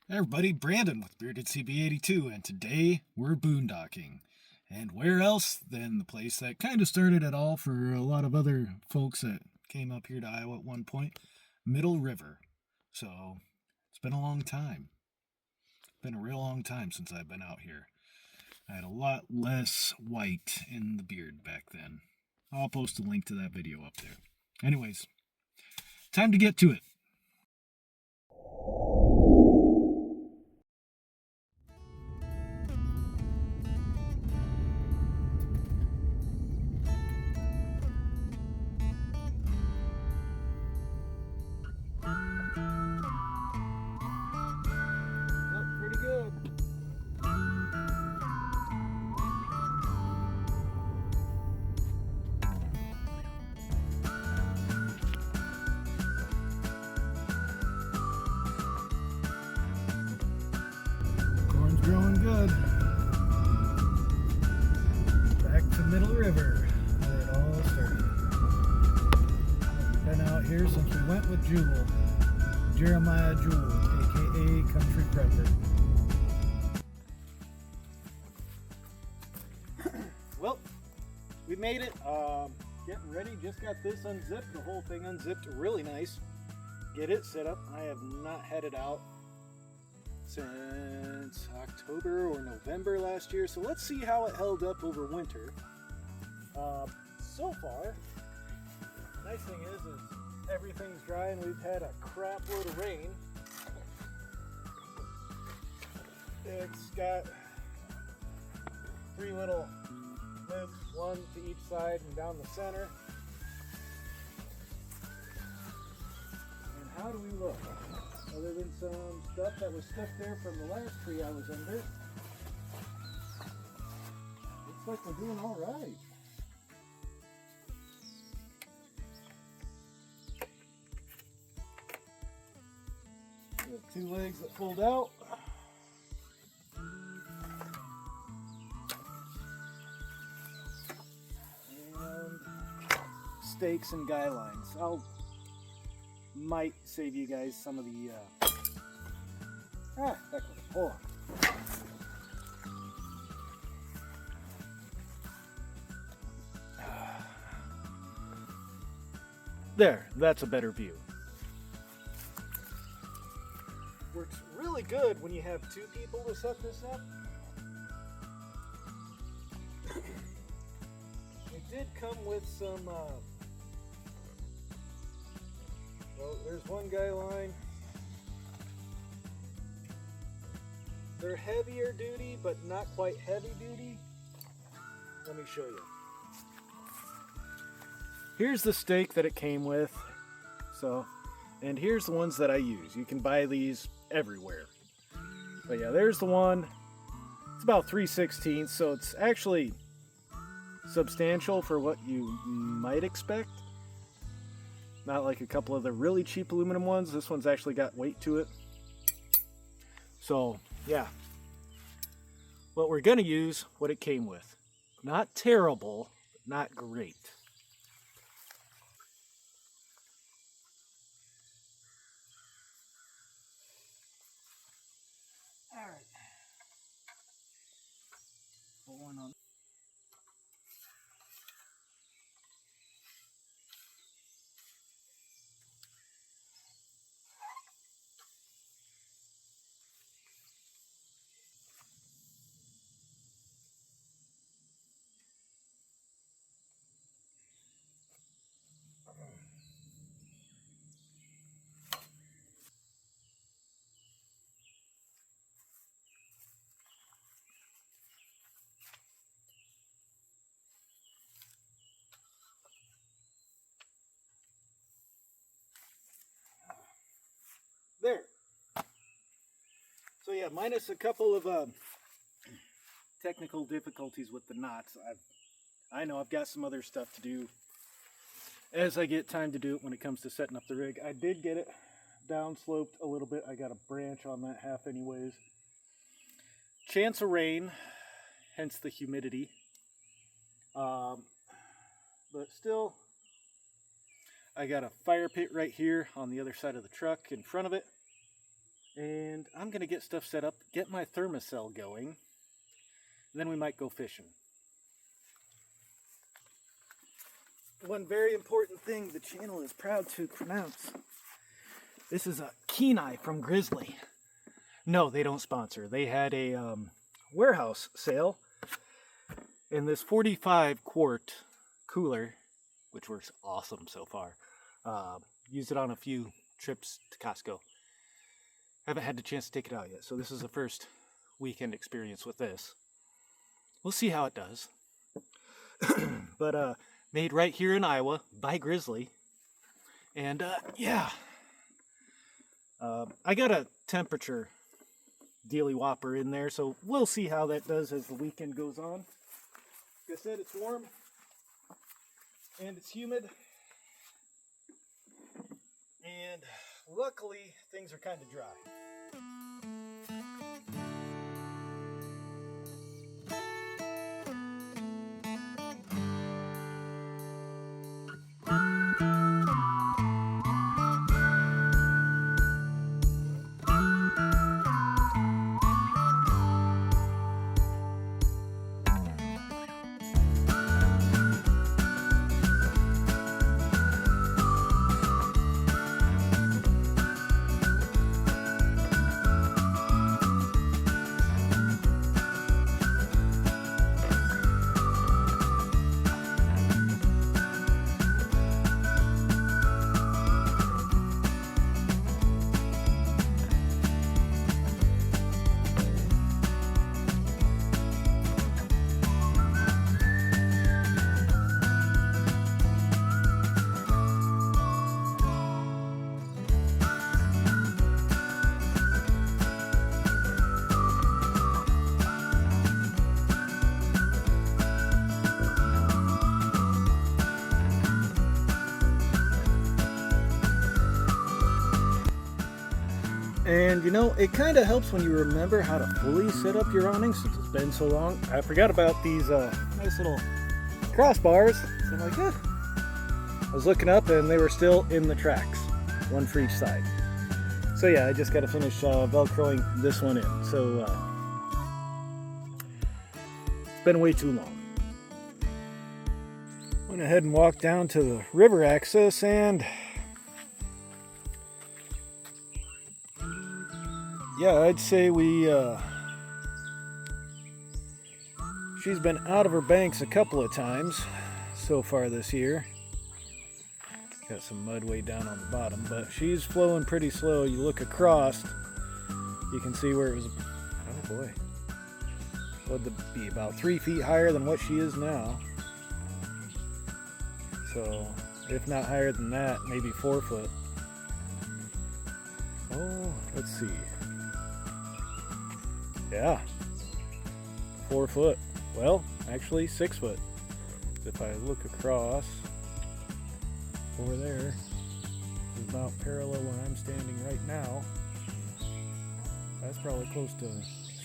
Hey everybody, Brandon with Bearded CB82, and today we're boondocking. And where else than the place that kind of started it all for a lot of other folks that came up here to Iowa at one point, Middle River. So, it's been a long time. It's been a real long time since I've been out here. I had a lot less white in the beard back then. I'll post a link to that video up there. Anyways, time to get to it. Look pretty good. Corn's growing good. Back to Middle River, where it all started. We've been out here since we went with Jewel, Jeremiah Jewel, aka Country Prepper. Well, we made it. Getting ready. Just got this unzipped. The whole thing unzipped really nice. Get it set up. I have not had it out since October or November last year, so let's see how it held up over winter. So far, nice thing is everything's dry and we've had a crap load of rain. It's got 3 little lids, one to each side and down the center. And how do we look? Other than some stuff that was stuck there from the last tree I was under, looks like we're doing all right. We have 2 legs that fold out. And stakes and guy lines. Might save you guys some of the heck with it. Hold on. There, that's a better view. Works really good when you have 2 people to set this up. It did come with some well, there's one guy line. They're heavier duty, but not quite heavy duty. Let me show you. Here's the stake that it came with. And here's the ones that I use. You can buy these everywhere. But yeah, there's the one. It's about 3/16, so it's actually substantial for what you might expect. Not like a couple of the really cheap aluminum ones. This one's actually got weight to it. So, yeah. What we're going to use, what it came with. Not terrible, but not great. All right. Put one on. There. So yeah, minus a couple of technical difficulties with the knots. I know I've got some other stuff to do as I get time to do it when it comes to setting up the rig. I did get it down sloped a little bit. I got a branch on that half anyways. Chance of rain, hence the humidity. But still, I got a fire pit right here on the other side of the truck in front of it. And I'm going to get stuff set up, get my thermocell going, and then we might go fishing. One very important thing the channel is proud to pronounce. This is a Kenai from Grizzly. No, they don't sponsor. They had a warehouse sale, and this 45 quart cooler, which works awesome so far. Used it on a few trips to Costco. Haven't had the chance to take it out yet, so this is the first weekend experience with this. We'll see how it does. But made right here in Iowa by Grizzly. And yeah, I got a temperature dealy whopper in there, so we'll see how that does as the weekend goes on. Like I said, it's warm and it's humid, and luckily things are kind of dry. And you know, it kind of helps when you remember how to fully set up your awning since it's been so long. I forgot about these nice little crossbars. So I'm like, I was looking up and they were still in the tracks, one for each side. So yeah, I just got to finish Velcroing this one in. So it's been way too long. Went ahead and walked down to the river access, and yeah, I'd say she's been out of her banks a couple of times so far this year. Got some mud way down on the bottom, but she's flowing pretty slow. You look across, you can see where it was, oh boy, would be about 3 feet higher than what she is now. So, if not higher than that, maybe 4 foot. Oh, let's see. Yeah, 4 foot. Well, actually 6 foot. If I look across over there, it's about parallel where I'm standing right now. That's probably close to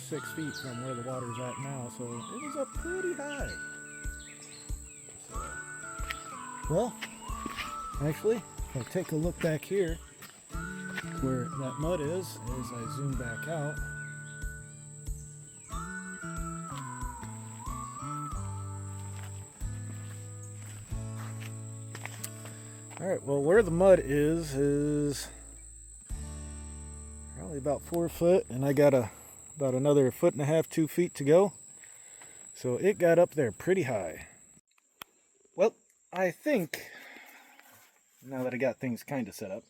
6 feet from where the water's at now, so it was up pretty high. So, well, actually, if I take a look back here where that mud is, as I zoom back out, alright, well, where the mud is probably about 4 foot, and I got about another 1.5 feet, 2 feet to go. So it got up there pretty high. Well, I think, now that I got things kind of set up,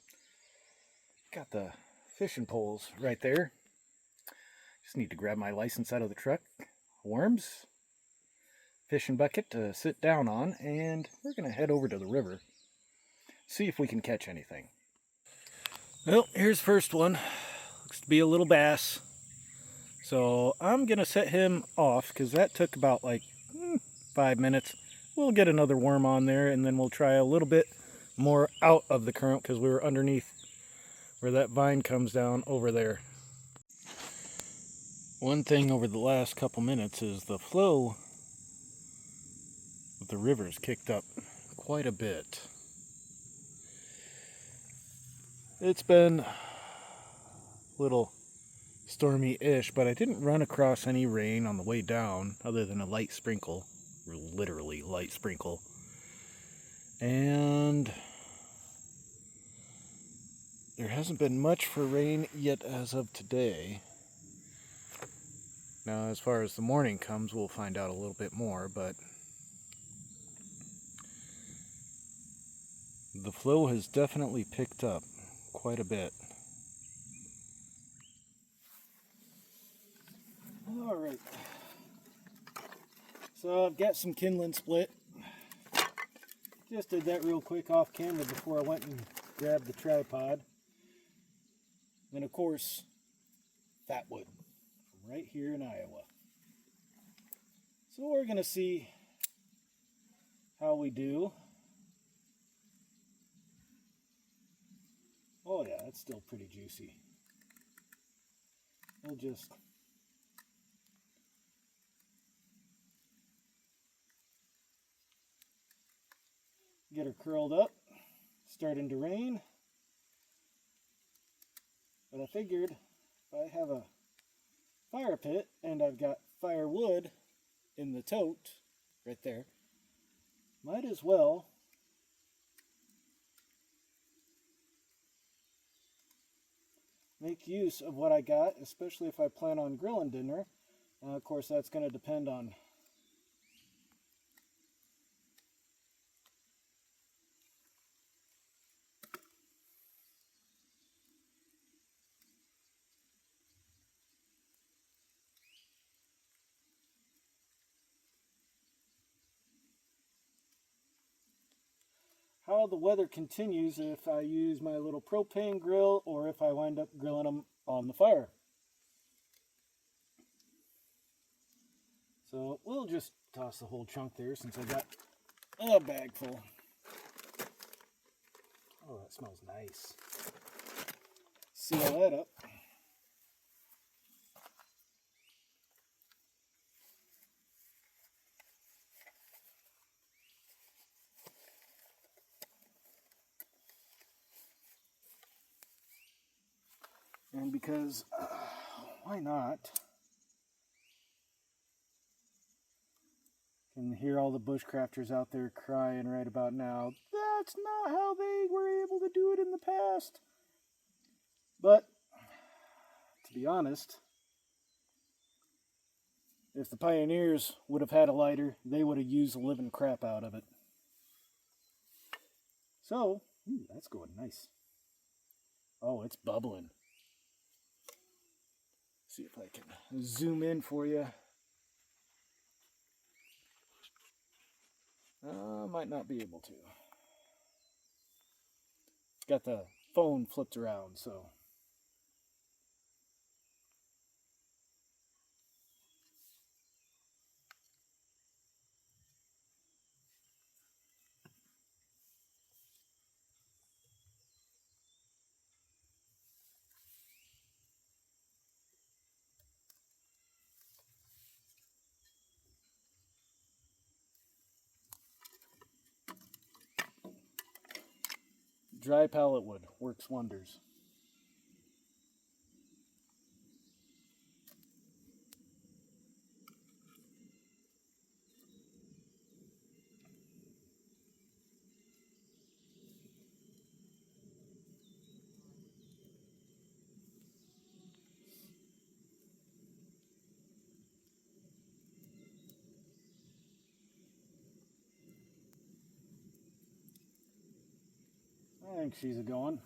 got the fishing poles right there. Just need to grab my license out of the truck, worms, fishing bucket to sit down on, and we're going to head over to the river. See if we can catch anything. Well, here's the first one. Looks to be a little bass. So I'm going to set him off because that took about like 5 minutes. We'll get another worm on there and then we'll try a little bit more out of the current because we were underneath where that vine comes down over there. One thing over the last couple minutes is the flow of the river's kicked up quite a bit. It's been little stormy-ish, but I didn't run across any rain on the way down other than a light sprinkle, literally light sprinkle. And there hasn't been much for rain yet as of today. Now, as far as the morning comes, we'll find out a little bit more, but the flow has definitely picked up quite a bit. Alright, so I've got some kindling split. Just did that real quick off camera before I went and grabbed the tripod. And of course, fat wood from right here in Iowa. So we're going to see how we do. Oh yeah, it's still pretty juicy. We'll just get her curled up. Starting to rain. But I figured if I have a fire pit and I've got firewood in the tote right there, might as well make use of what I got, especially if I plan on grilling dinner. Of course, that's going to depend on how the weather continues, if I use my little propane grill or if I wind up grilling them on the fire. So we'll just toss the whole chunk there since I got a bag full. Oh, that smells nice. Seal that up. And because, why not? Can hear all the bushcrafters out there crying right about now. That's not how they were able to do it in the past. But, to be honest, if the pioneers would have had a lighter, they would have used the living crap out of it. So, that's going nice. Oh, it's bubbling. See if I can zoom in for you. Might not be able to. Got the phone flipped around, so. Dry pallet wood works wonders. I think she's a going.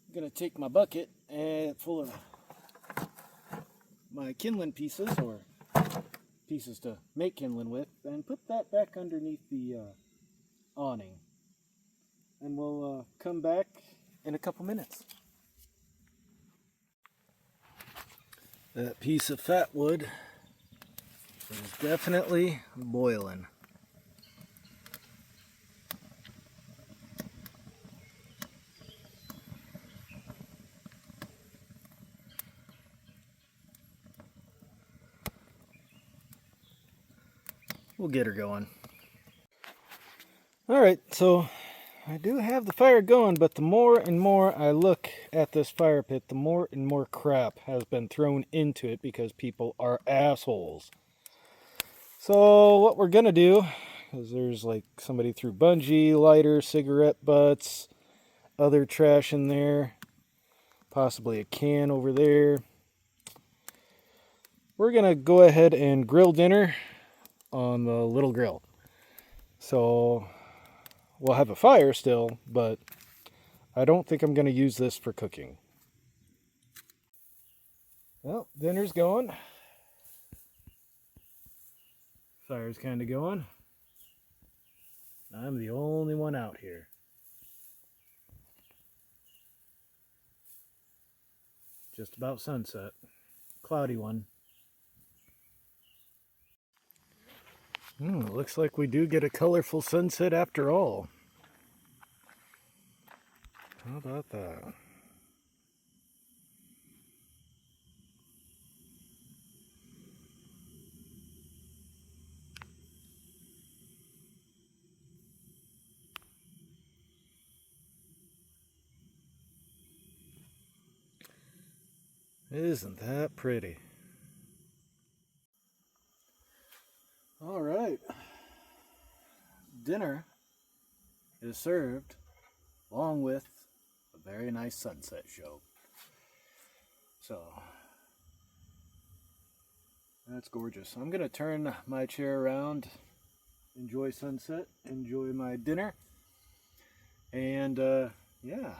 I'm gonna take my bucket and full of my kindling pieces, or pieces to make kindling with, and put that back underneath the awning. And we'll come back in a couple minutes. That piece of fat wood is definitely boiling. We'll get her going. Alright, so I do have the fire going, but the more and more I look at this fire pit, the more and more crap has been thrown into it because people are assholes. So what we're gonna do is there's like somebody threw bungee, lighter, cigarette butts, other trash in there, possibly a can over there. We're gonna go ahead and grill dinner on the little grill. So we'll have a fire still, but I don't think I'm going to use this for cooking. Well, dinner's going. Fire's kind of going. I'm the only one out here. Just about sunset. Cloudy one. Looks like we do get a colorful sunset after all. How about that? Isn't that pretty? All right. Dinner is served along with a very nice sunset show. So that's gorgeous. I'm going to turn my chair around, enjoy sunset, enjoy my dinner, and yeah,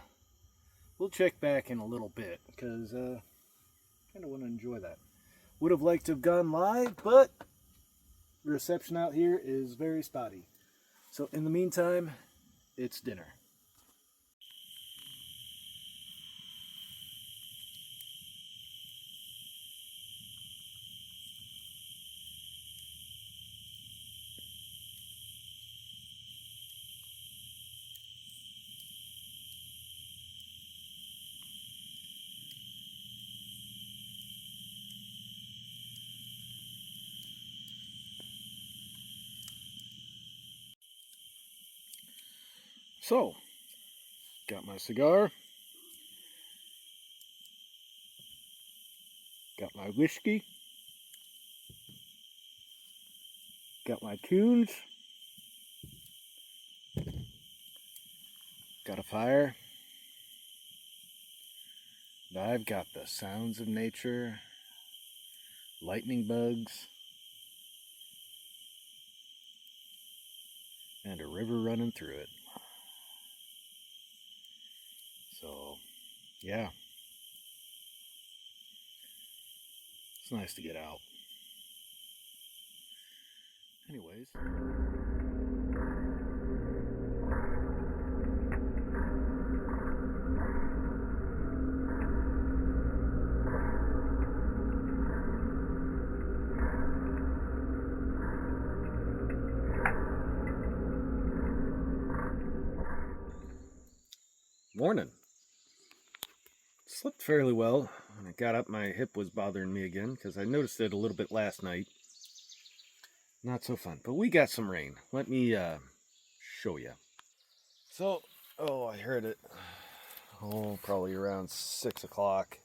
we'll check back in a little bit because kind of want to enjoy that. Would have liked to have gone live, but the reception out here is very spotty. So in the meantime, it's dinner. So, got my cigar, got my whiskey, got my tunes, got a fire, and I've got the sounds of nature, lightning bugs, and a river running through it. So, yeah. It's nice to get out. Anyways. Morning. Slept fairly well. When I got up, my hip was bothering me again because I noticed it a little bit last night. Not so fun, but we got some rain. Let me show you. So, I heard it. Probably around 6 o'clock.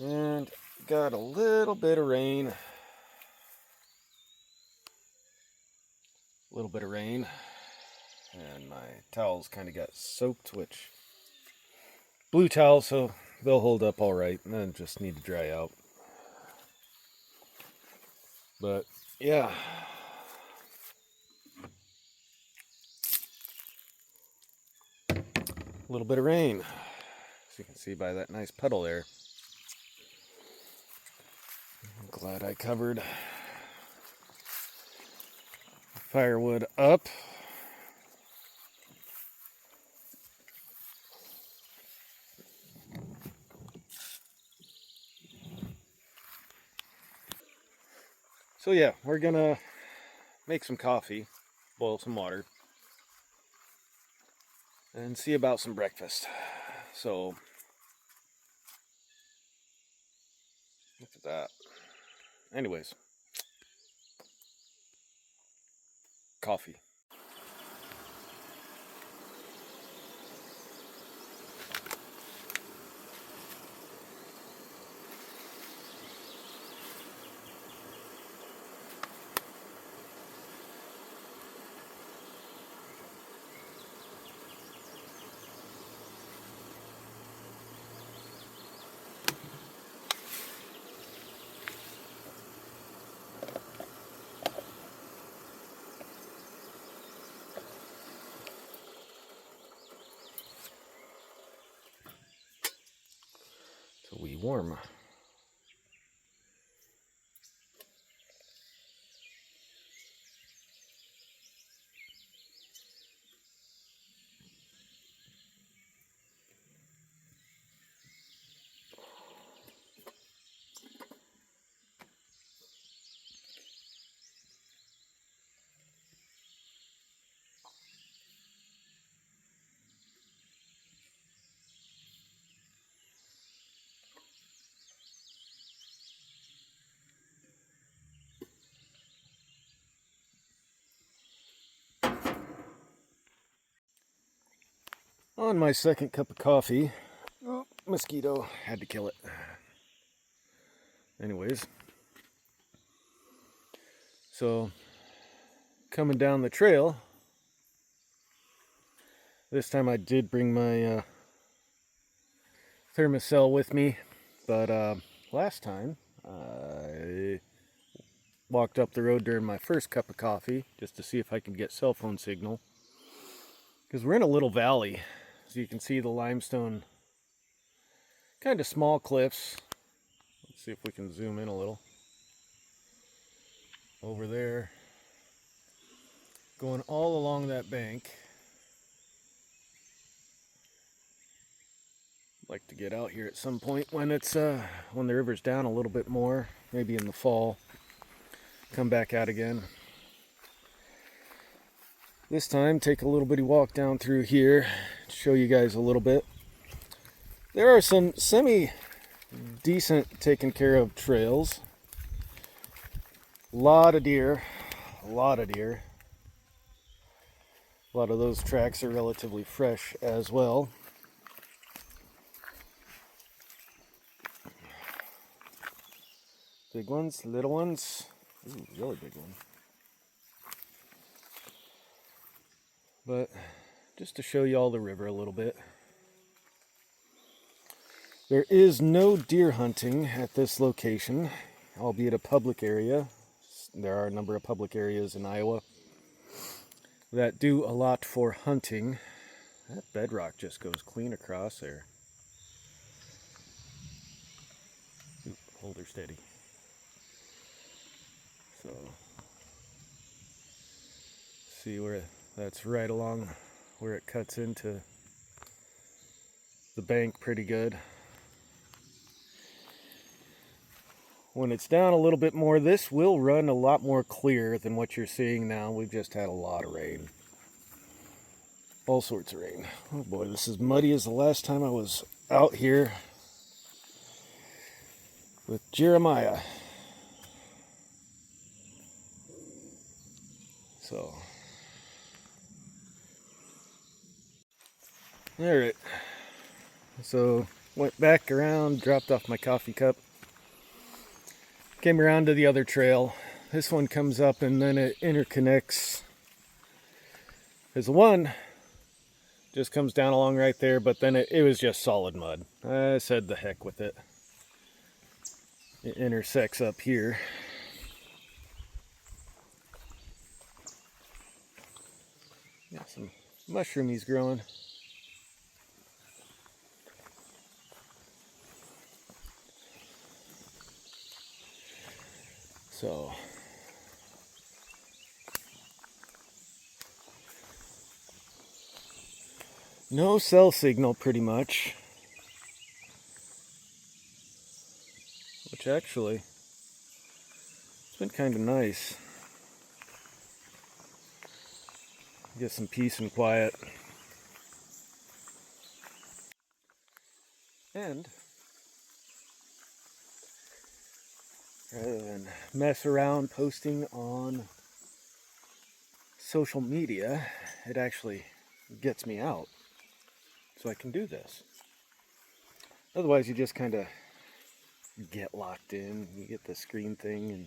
And got a little bit of rain. And my towels kind of got soaked, which blue towels, so they'll hold up all right, and then just need to dry out. But yeah, a little bit of rain, as you can see by that nice puddle there. I'm glad I covered firewood up. So yeah, we're gonna make some coffee, boil some water, and see about some breakfast. So, look at that. Anyways, coffee. warm. On my second cup of coffee, oh, mosquito, had to kill it. Anyways, so coming down the trail, this time I did bring my thermocell with me, but last time I walked up the road during my first cup of coffee just to see if I could get cell phone signal, because we're in a little valley. As you can see, the limestone, kind of small cliffs. Let's see if we can zoom in a little. Over there, going all along that bank. Like to get out here at some point when it's when the river's down a little bit more, maybe in the fall. Come back out again. This time, take a little bitty walk down through here to show you guys a little bit. There are some semi-decent taken care of trails. A lot of deer. A lot of those tracks are relatively fresh as well. Big ones, little ones. Ooh, really big one. But just to show you all the river a little bit. There is no deer hunting at this location, albeit a public area. There are a number of public areas in Iowa that do a lot for hunting. That bedrock just goes clean across there. Ooh, hold her steady. So, see where that's right along where it cuts into the bank pretty good. When it's down a little bit more, this will run a lot more clear than what you're seeing now. We've just had a lot of rain. All sorts of rain. Oh boy, this is muddy as the last time I was out here with Jeremiah. So, alright. So, went back around, dropped off my coffee cup. Came around to the other trail. This one comes up and then it interconnects. There's the one just comes down along right there, but then it was just solid mud. I said the heck with it. It intersects up here. Got some mushroomies growing. So, no cell signal pretty much, which actually, it's been kind of nice. Get some peace and quiet. And rather than mess around posting on social media, it actually gets me out so I can do this. Otherwise you just kind of get locked in, you get the screen thing, and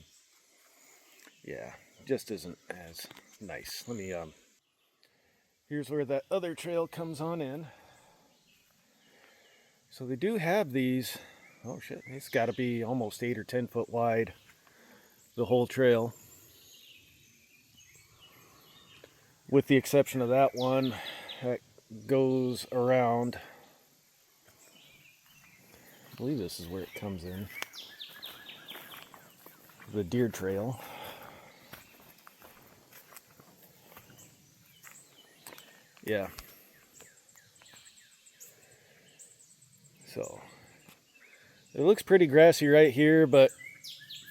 yeah, it just isn't as nice. Let me here's where that other trail comes on in. So they do have these. Oh shit, it's got to be almost 8 or 10 foot wide, the whole trail. With the exception of that one that goes around believe this is where it comes in. The deer trail. Yeah. So, it looks pretty grassy right here, but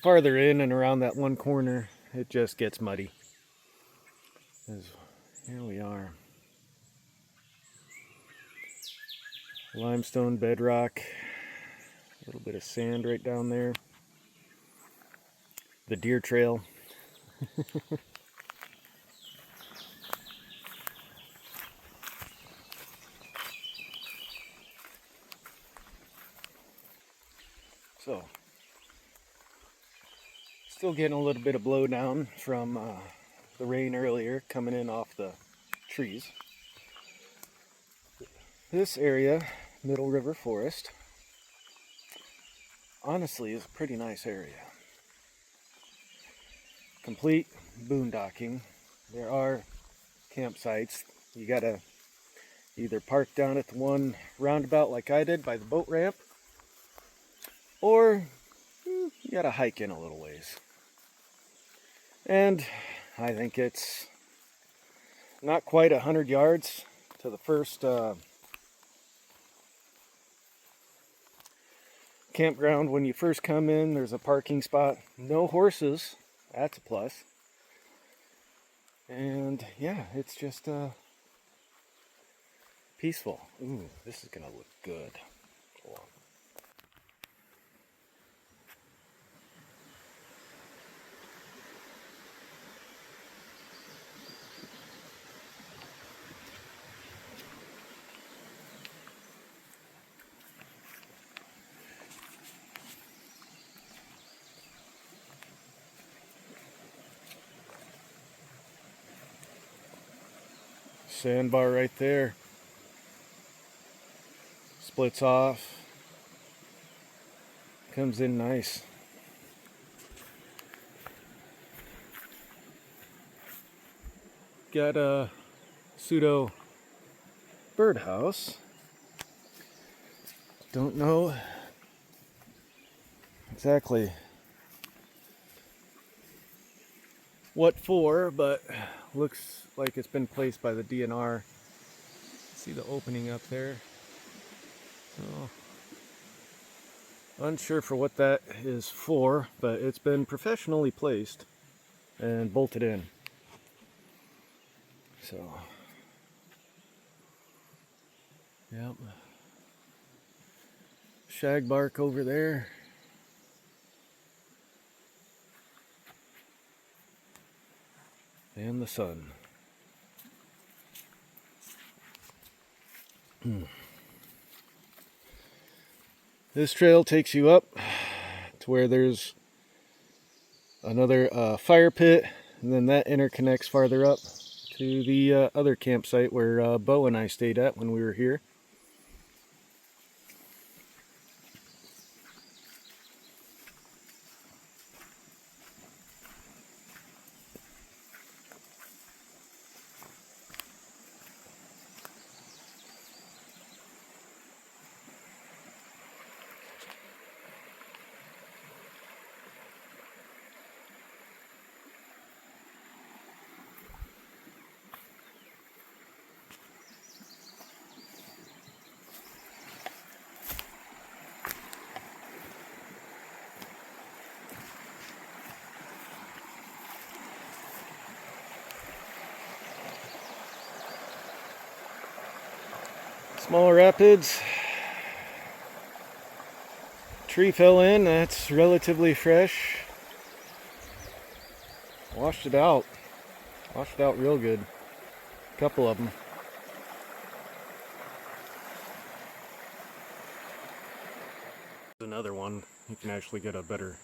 farther in and around that one corner, it just gets muddy. Here we are. Limestone bedrock. A little bit of sand right down there. The deer trail. So, still getting a little bit of blowdown from the rain earlier coming in off the trees. This area, Middle River Forest, honestly is a pretty nice area. Complete boondocking. There are campsites. You gotta either park down at the one roundabout like I did by the boat ramp, or you gotta hike in a little ways. And I think it's not quite 100 yards to the first campground. When you first come in, there's a parking spot. No horses. That's a plus. And yeah, it's just peaceful. Ooh, this is gonna look good. Hold on. Sandbar right there. Splits off. Comes in nice. Got a pseudo birdhouse. Don't know exactly what for, but looks like it's been placed by the DNR. See the opening up there? So, unsure for what that is for, but it's been professionally placed and bolted in. So, yep. Shagbark over there. And the sun. This trail takes you up to where there's another fire pit, and then that interconnects farther up to the other campsite where Bo and I stayed at when we were here. Small rapids. Tree fell in, that's relatively fresh. Washed it out real good. A couple of them. Another one, you can actually get a better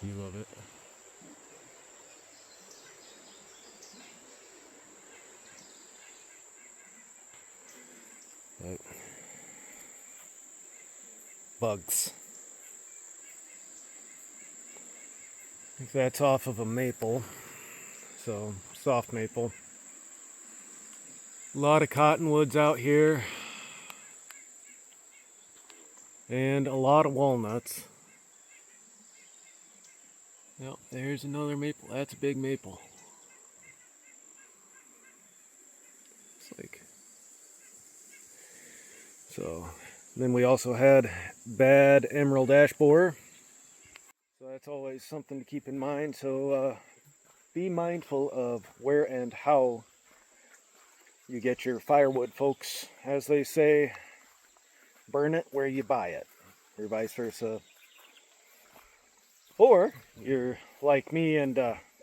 view of it. But bugs. I think that's off of a maple, so soft maple. A lot of cottonwoods out here. And a lot of walnuts. Yep, there's another maple. That's a big maple. It's like so. Then we also had bad emerald ash borer. So that's always something to keep in mind. So be mindful of where and how you get your firewood, folks. As they say, burn it where you buy it, or vice versa. Or you're like me and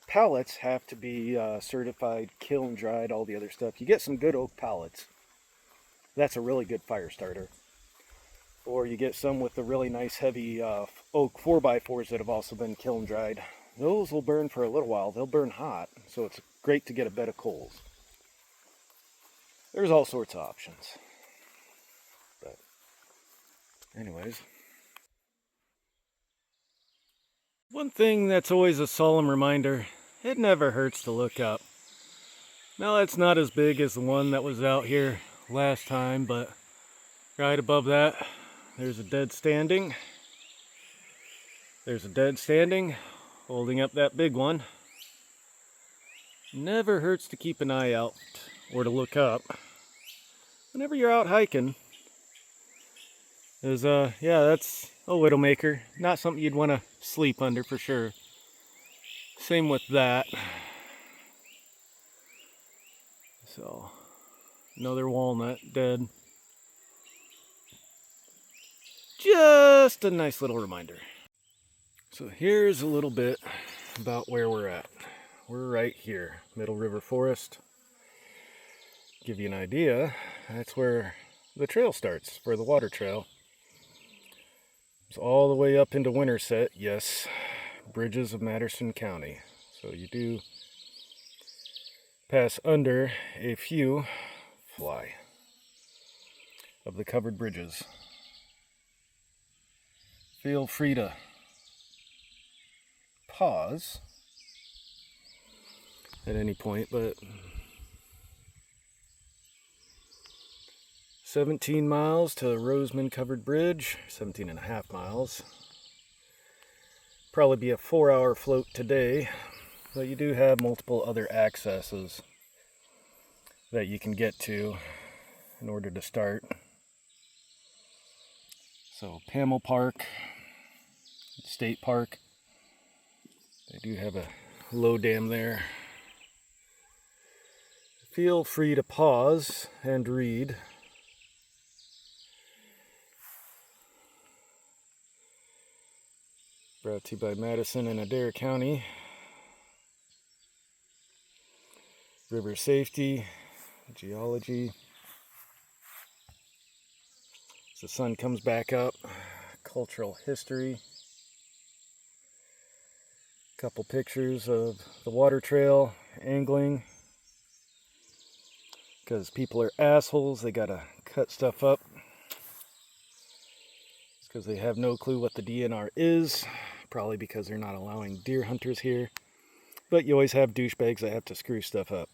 pallets have to be certified, kiln dried, all the other stuff. You get some good oak pallets. That's a really good fire starter. Or you get some with the really nice heavy oak 4x4s that have also been kiln dried. Those will burn for a little while. They'll burn hot, so it's great to get a bed of coals. There's all sorts of options. But anyways, one thing that's always a solemn reminder, it never hurts to look up. Now that's not as big as the one that was out here last time, but right above that, there's a dead standing. There's a dead standing, holding up that big one. Never hurts to keep an eye out or to look up whenever you're out hiking. Yeah, that's a widowmaker. Not something you'd want to sleep under for sure. Same with that. So, another walnut dead. Just a nice little reminder. So here's a little bit about where we're at. We're right here, Middle River Forest. Give you an idea, that's where the trail starts, for the water trail. It's all the way up into Winterset, yes, bridges of Madison County. So you do pass under a few of the covered bridges. Feel free to pause at any point, but 17 miles to Roseman Covered Bridge, 17 and a half miles. Probably be a 4-hour float today, but you do have multiple other accesses that you can get to in order to start. So Pamel Park, State Park, they do have a low dam there. Feel free to pause and read. Brought to you by Madison and Adair County. River safety, geology. As the sun comes back up, cultural history. A couple pictures of the water trail, angling. Because people are assholes, they gotta cut stuff up. It's because they have no clue what the DNR is. Probably because they're not allowing deer hunters here. But you always have douchebags that have to screw stuff up.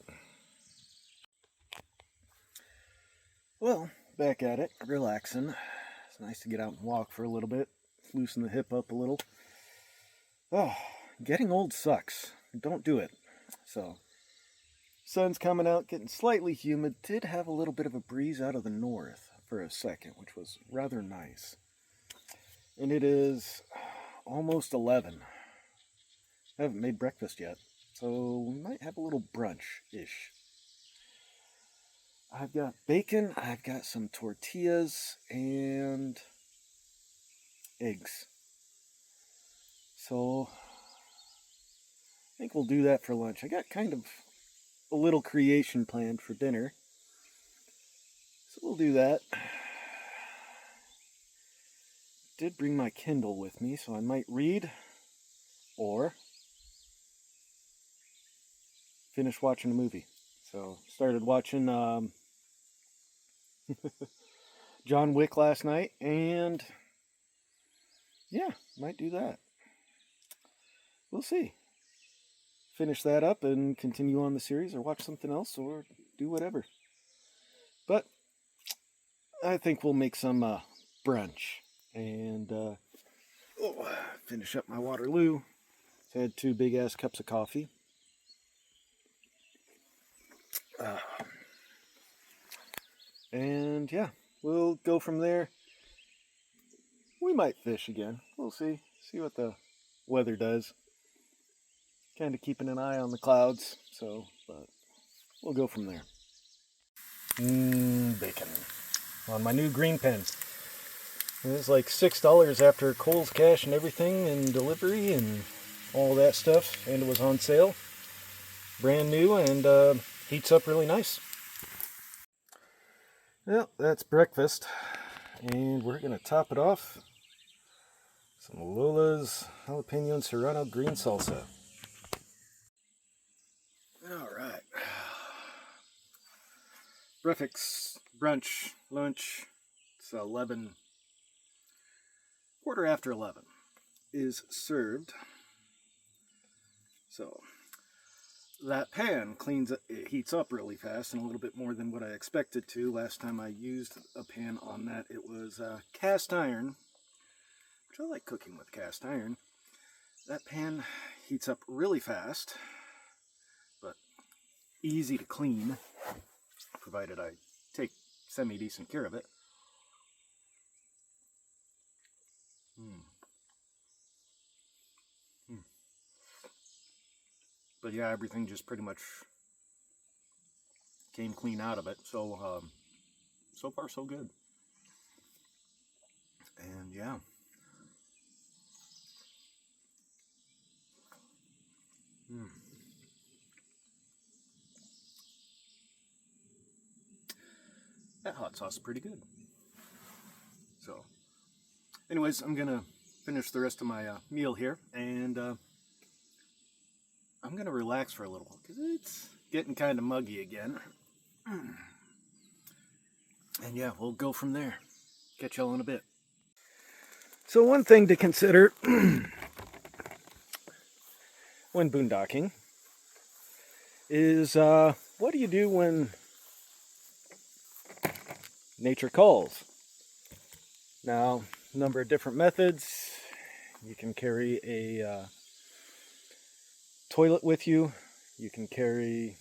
Well, back at it, relaxing. It's nice to get out and walk for a little bit. Loosen the hip up a little. Oh, getting old sucks. Don't do it. So, sun's coming out, getting slightly humid. Did have a little bit of a breeze out of the north for a second, which was rather nice. And it is almost 11. I haven't made breakfast yet, so we might have a little brunch-ish. I've got bacon, I've got some tortillas, and eggs. So, I think we'll do that for lunch. I got kind of a little creation planned for dinner. So we'll do that. Did bring my Kindle with me, so I might read or finish watching a movie. So, started watching John Wick last night, and yeah, might do that. We'll see. Finish that up and continue on the series, or watch something else, or do whatever. But I think we'll make some brunch. And finish up my Waterloo. Had 2 big ass cups of coffee. And yeah, we'll go from there. We might fish again. We'll see. See what the weather does. Kind of keeping an eye on the clouds. So, but we'll go from there. Bacon. On my new green pen. It was like $6 after Kohl's Cash and everything and delivery and all that stuff. And it was on sale. Brand new and heats up really nice. Well, that's breakfast. And we're going to top it off. Some Lola's jalapeno and serrano green salsa. Alright. Breakfast, brunch, lunch. It's 11, quarter after 11 is served. So that pan cleans up, it heats up really fast and a little bit more than what I expected to. Last time I used a pan on that, it was cast iron, which I like cooking with cast iron. That pan heats up really fast, but easy to clean, provided I take semi-decent care of it. But yeah, everything just pretty much came clean out of it. So, so far so good. And yeah. That hot sauce is pretty good. So, anyways, I'm gonna finish the rest of my meal here, and I'm gonna relax for a little because it's getting kind of muggy again. And yeah, we'll go from there. Catch y'all in a bit. So one thing to consider when boondocking is what do you do when nature calls? Now, a number of different methods. You can carry a toilet with you. You can carry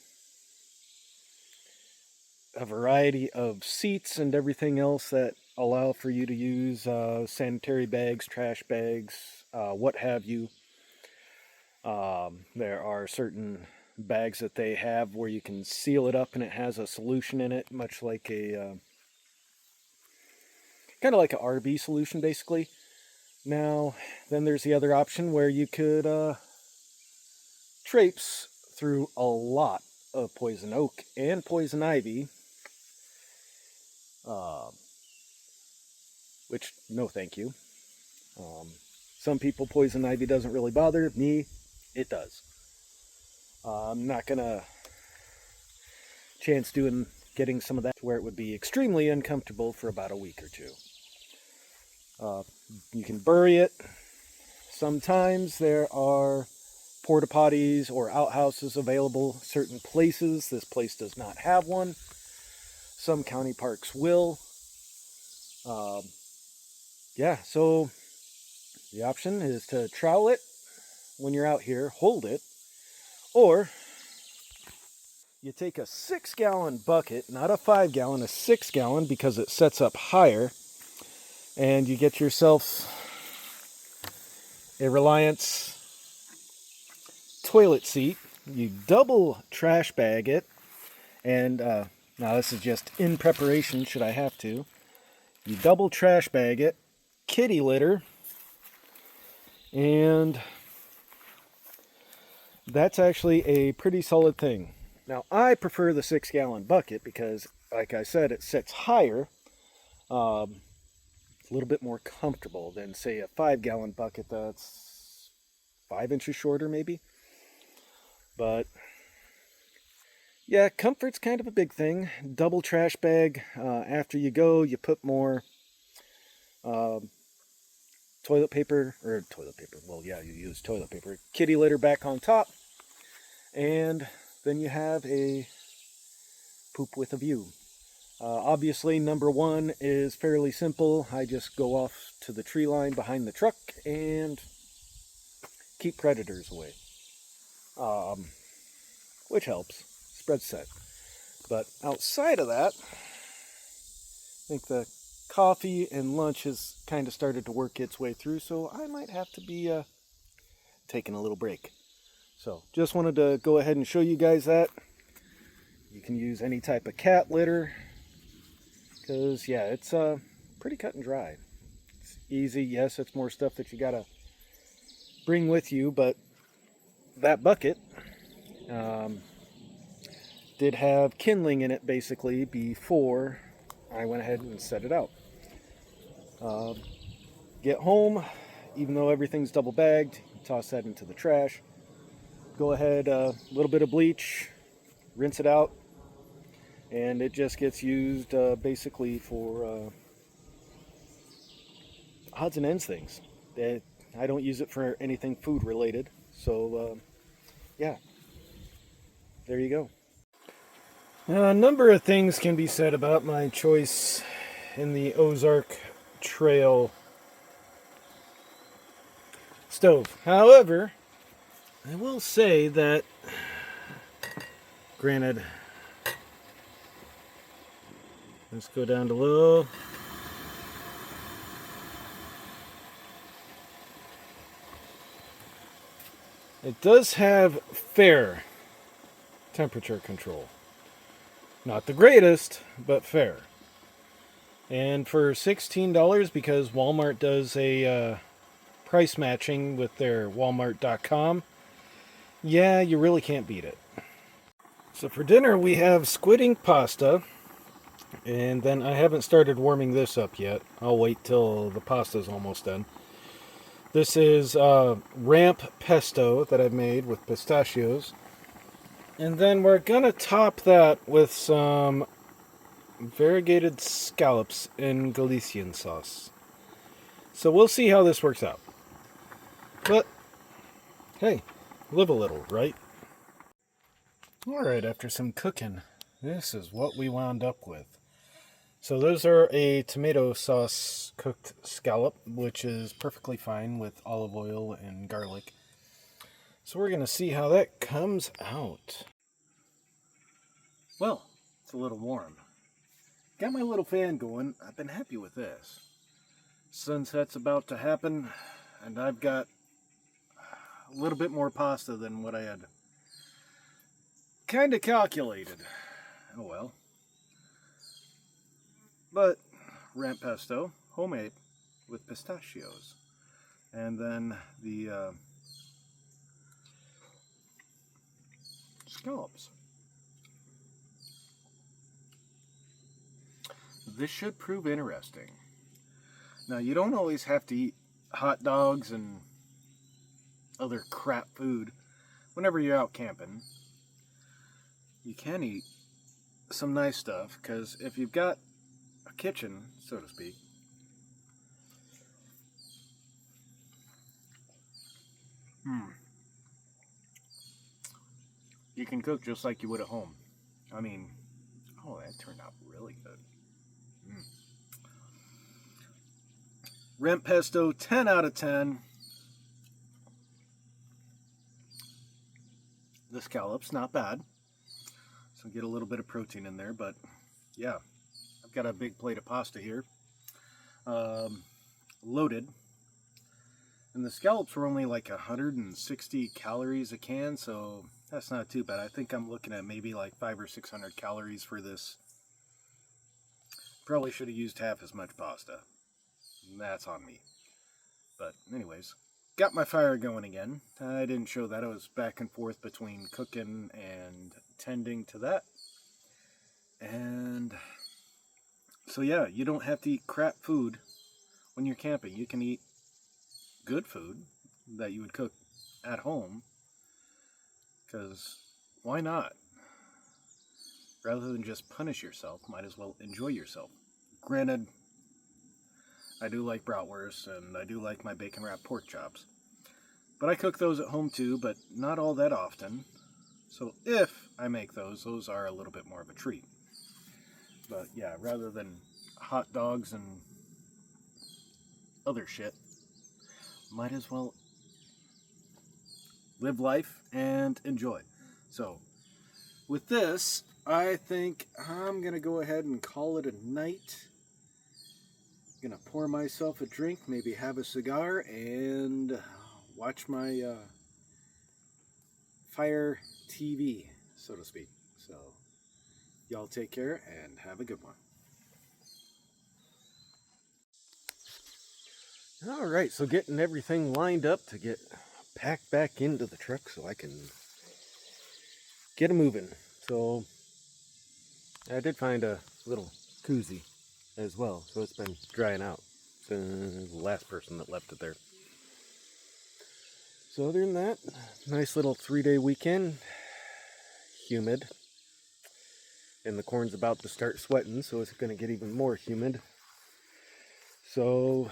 a variety of seats and everything else that allow for you to use sanitary bags, trash bags, what have you. There are certain bags that they have where you can seal it up and it has a solution in it, much like a kind of like an RB solution, basically. Now, then there's the other option where you could traipse through a lot of poison oak and poison ivy, which, no thank you. Some people, poison ivy doesn't really bother. Me, it does. I'm not going to chance getting some of that to where it would be extremely uncomfortable for about a week or two. You can bury it. Sometimes there are porta potties or outhouses available certain places. This place does not have one. Some county parks will. Yeah, so the option is to trowel it when you're out here, hold it, or you take a 6-gallon bucket, not a 5-gallon, a 6-gallon, because it sets up higher, and you get yourself a Reliance toilet seat. You double trash bag it, and now this is just in preparation should I have to. You double trash bag it, kitty litter, and that's actually a pretty solid thing. Now, I prefer the 6-gallon bucket because, like I said, it sits higher. It's a little bit more comfortable than, say, a 5-gallon bucket that's 5 inches shorter, maybe. But, yeah, comfort's kind of a big thing. Double trash bag. After you go, you put more toilet paper, well, yeah, you use toilet paper. Kitty litter back on top. And then you have a poop with a view. Obviously, number one is fairly simple. I just go off to the tree line behind the truck and keep predators away. Which helps. Spread scent. But outside of that, I think the coffee and lunch has kind of started to work its way through, so I might have to be taking a little break. So just wanted to go ahead and show you guys that. You can use any type of cat litter, because yeah, it's pretty cut and dry. It's easy. Yes, it's more stuff that you gotta bring with you, but that bucket did have kindling in it basically before I went ahead and set it out. Get home, even though everything's double bagged, toss that into the trash. Go ahead, a little bit of bleach, rinse it out, and it just gets used basically for odds and ends things. I don't use it for anything food related, so yeah, there you go. Now, a number of things can be said about my choice in the Ozark Trail stove. However, I will say that, granted, let's go down to low. It does have fair temperature control. Not the greatest, but fair. And for $16, because Walmart does a price matching with their Walmart.com, yeah, you really can't beat it. So for dinner, we have squid ink pasta. And then I haven't started warming this up yet. I'll wait till the pasta's almost done. This is ramp pesto that I've made with pistachios. And then we're going to top that with some variegated scallops in Galician sauce. So we'll see how this works out. But, hey, live a little, right? Alright, after some cooking, this is what we wound up with. So those are a tomato sauce cooked scallop, which is perfectly fine with olive oil and garlic. So we're going to see how that comes out. Well, it's a little warm. Got my little fan going. I've been happy with this. Sunset's about to happen, and I've got a little bit more pasta than what I had kind of calculated. Oh well. But ramp pesto, homemade, with pistachios. And then the scallops. This should prove interesting. Now, you don't always have to eat hot dogs and other crap food whenever you're out camping. You can eat some nice stuff, because if you've got a kitchen, so to speak, you can cook just like you would at home. I mean, oh, that turned out really good. Ramp pesto, 10 out of 10. The scallops, not bad. So get a little bit of protein in there, but yeah, I've got a big plate of pasta here, loaded. And the scallops were only like 160 calories a can, so that's not too bad. I think I'm looking at maybe like 500 or 600 calories for this. Probably should have used half as much pasta. That's on me. But anyways, got my fire going again. I didn't show that. I was back and forth between cooking and tending to that. And so yeah, you don't have to eat crap food when you're camping. You can eat good food that you would cook at home, because why not? Rather than just punish yourself, might as well enjoy yourself. Granted, I do like bratwurst and I do like my bacon wrapped pork chops, but I cook those at home too, but not all that often. So if I make those are a little bit more of a treat. But yeah, rather than hot dogs and other shit. Might as well live life and enjoy. So, with this, I think I'm going to go ahead and call it a night. Gonna pour myself a drink, maybe have a cigar, and watch my Fire TV, so to speak. So, y'all take care and have a good one. Alright, so getting everything lined up to get packed back into the truck so I can get it moving. So, I did find a little koozie as well, so it's been drying out. The last person that left it there. So other than that, nice little 3-day weekend. Humid. And the corn's about to start sweating, so it's going to get even more humid. So,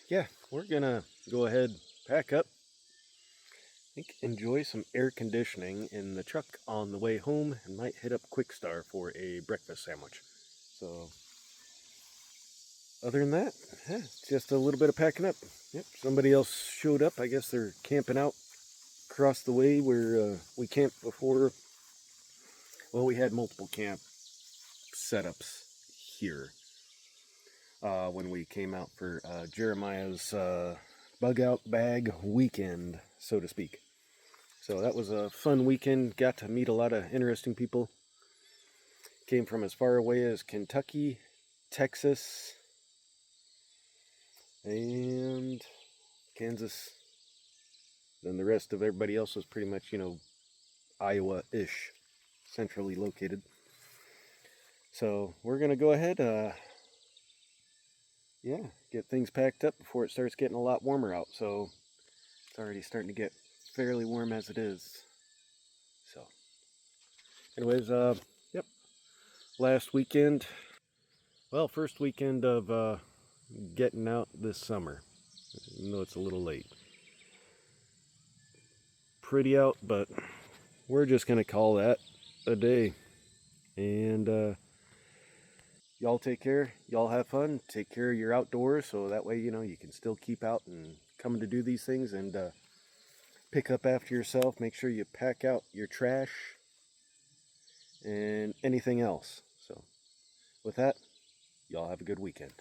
yeah, we're going to go ahead, pack up. I think enjoy some air conditioning in the truck on the way home, and might hit up Quick Star for a breakfast sandwich. So, other than that, yeah, just a little bit of packing up. Yep, somebody else showed up. I guess they're camping out across the way where we camped before. Well, we had multiple camp setups here when we came out for Jeremiah's bug out bag weekend, so to speak. So that was a fun weekend. Got to meet a lot of interesting people. Came from as far away as Kentucky, Texas, and Kansas. Then the rest of everybody else was pretty much, Iowa-ish, centrally located. So we're going to go ahead, get things packed up before it starts getting a lot warmer out. So it's already starting to get fairly warm as it is. So anyways, yep, last weekend, well, first weekend of getting out this summer, even though it's a little late. Pretty out, but we're just going to call that a day. And y'all take care. Y'all have fun. Take care of your outdoors so that way, you can still keep out and coming to do these things and pick up after yourself. Make sure you pack out your trash and anything else. So with that, y'all have a good weekend.